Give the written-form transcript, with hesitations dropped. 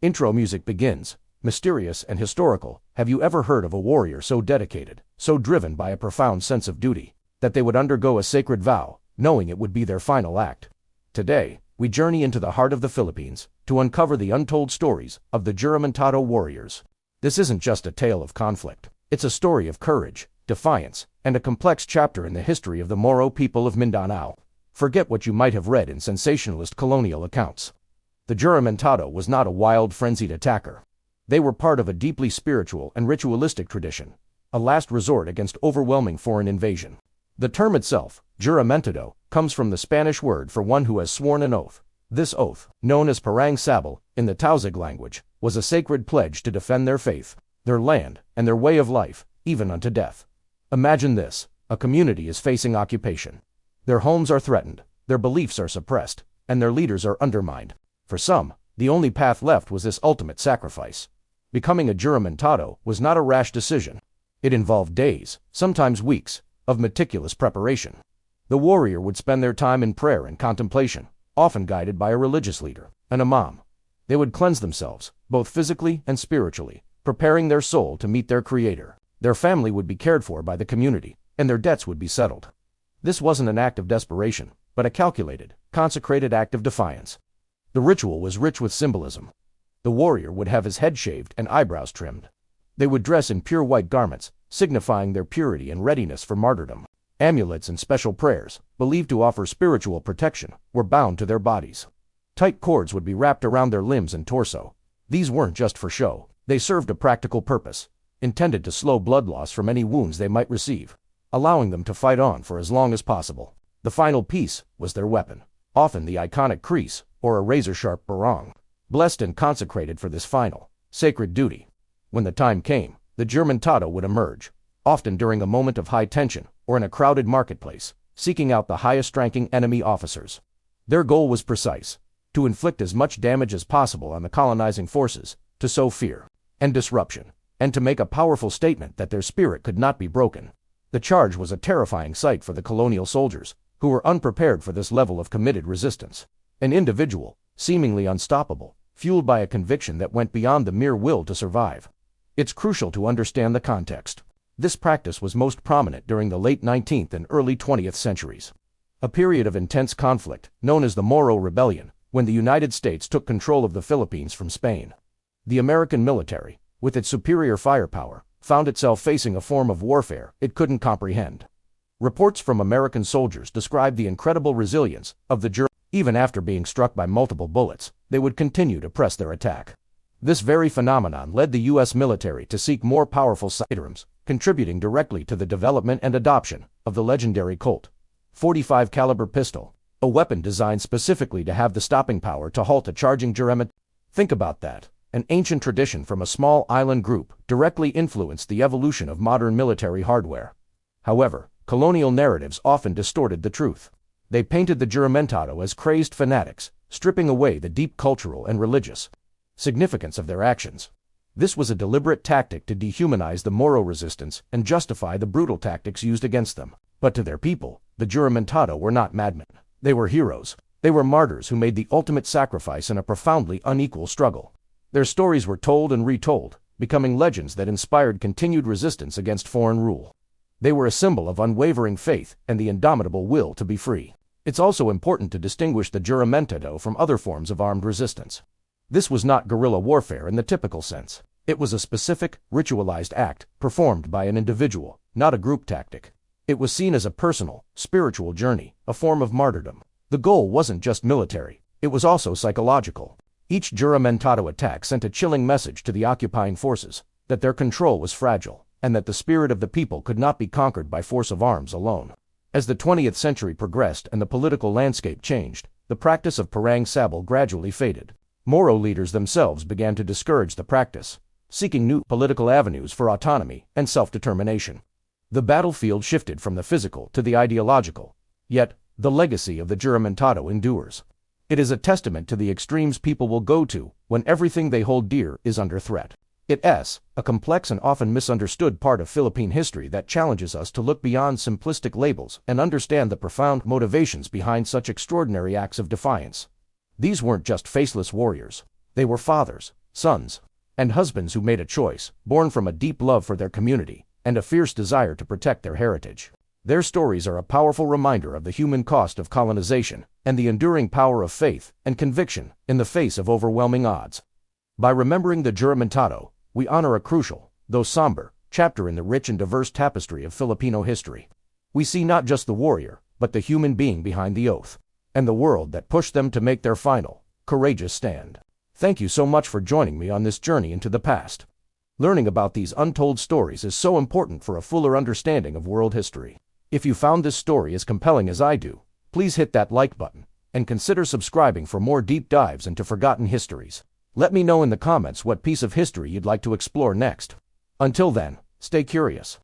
Intro music begins, mysterious and historical. Have you ever heard of a warrior so dedicated, so driven by a profound sense of duty, that they would undergo a sacred vow, knowing it would be their final act? Today, we journey into the heart of the Philippines to uncover the untold stories of the Juramentado warriors. This isn't just a tale of conflict. It's a story of courage, defiance, and a complex chapter in the history of the Moro people of Mindanao. Forget what you might have read in sensationalist colonial accounts. The Juramentado was not a wild, frenzied attacker. They were part of a deeply spiritual and ritualistic tradition, a last resort against overwhelming foreign invasion. The term itself, Juramentado, comes from the Spanish word for one who has sworn an oath. This oath, known as parang sabal in the Tausig language, was a sacred pledge to defend their faith, their land, and their way of life, even unto death. Imagine this: a community is facing occupation. Their homes are threatened, their beliefs are suppressed, and their leaders are undermined. For some, the only path left was this ultimate sacrifice. Becoming a Juramentado was not a rash decision. It involved days, sometimes weeks, of meticulous preparation. The warrior would spend their time in prayer and contemplation, often guided by a religious leader, an imam. They would cleanse themselves, both physically and spiritually, preparing their soul to meet their Creator. Their family would be cared for by the community, and their debts would be settled. This wasn't an act of desperation, but a calculated, consecrated act of defiance. The ritual was rich with symbolism. The warrior would have his head shaved and eyebrows trimmed. They would dress in pure white garments, signifying their purity and readiness for martyrdom. Amulets and special prayers, believed to offer spiritual protection, were bound to their bodies. Tight cords would be wrapped around their limbs and torso. These weren't just for show. They served a practical purpose, intended to slow blood loss from any wounds they might receive, allowing them to fight on for as long as possible. The final piece was their weapon, often the iconic kris, or a razor-sharp barong, blessed and consecrated for this final, sacred duty. When the time came, the Juramentado would emerge, often during a moment of high tension or in a crowded marketplace, seeking out the highest-ranking enemy officers. Their goal was precise: to inflict as much damage as possible on the colonizing forces, to sow fear and disruption, and to make a powerful statement that their spirit could not be broken. The charge was a terrifying sight for the colonial soldiers, who were unprepared for this level of committed resistance. An individual, seemingly unstoppable, fueled by a conviction that went beyond the mere will to survive. It's crucial to understand the context. This practice was most prominent during the late 19th and early 20th centuries. A period of intense conflict, known as the Moro Rebellion, when the United States took control of the Philippines from Spain. The American military, with its superior firepower, found itself facing a form of warfare it couldn't comprehend. Reports from American soldiers described the incredible resilience of the Juramentado. Even after being struck by multiple bullets, they would continue to press their attack. This very phenomenon led the U.S. military to seek more powerful sidearms, contributing directly to the development and adoption of the legendary Colt .45 caliber pistol, a weapon designed specifically to have the stopping power to halt a charging Juramentado. Think about that. An ancient tradition from a small island group directly influenced the evolution of modern military hardware. However, colonial narratives often distorted the truth. They painted the Juramentado as crazed fanatics, stripping away the deep cultural and religious significance of their actions. This was a deliberate tactic to dehumanize the Moro resistance and justify the brutal tactics used against them. But to their people, the Juramentado were not madmen. They were heroes. They were martyrs who made the ultimate sacrifice in a profoundly unequal struggle. Their stories were told and retold, becoming legends that inspired continued resistance against foreign rule. They were a symbol of unwavering faith and the indomitable will to be free. It's also important to distinguish the Juramentado from other forms of armed resistance. This was not guerrilla warfare in the typical sense. It was a specific, ritualized act performed by an individual, not a group tactic. It was seen as a personal, spiritual journey, a form of martyrdom. The goal wasn't just military, it was also psychological. Each Juramentado attack sent a chilling message to the occupying forces that their control was fragile, and that the spirit of the people could not be conquered by force of arms alone. As the 20th century progressed and the political landscape changed, the practice of parang sabal gradually faded. Moro leaders themselves began to discourage the practice, seeking new political avenues for autonomy and self-determination. The battlefield shifted from the physical to the ideological, yet the legacy of the Juramentado endures. It is a testament to the extremes people will go to when everything they hold dear is under threat. It's a complex and often misunderstood part of Philippine history that challenges us to look beyond simplistic labels and understand the profound motivations behind such extraordinary acts of defiance. These weren't just faceless warriors. They were fathers, sons, and husbands who made a choice, born from a deep love for their community and a fierce desire to protect their heritage. Their stories are a powerful reminder of the human cost of colonization and the enduring power of faith and conviction in the face of overwhelming odds. By remembering the Juramentado, we honor a crucial, though somber, chapter in the rich and diverse tapestry of Filipino history. We see not just the warrior, but the human being behind the oath, and the world that pushed them to make their final, courageous stand. Thank you so much for joining me on this journey into the past. Learning about these untold stories is so important for a fuller understanding of world history. If you found this story as compelling as I do, please hit that like button, and consider subscribing for more deep dives into forgotten histories. Let me know in the comments what piece of history you'd like to explore next. Until then, stay curious.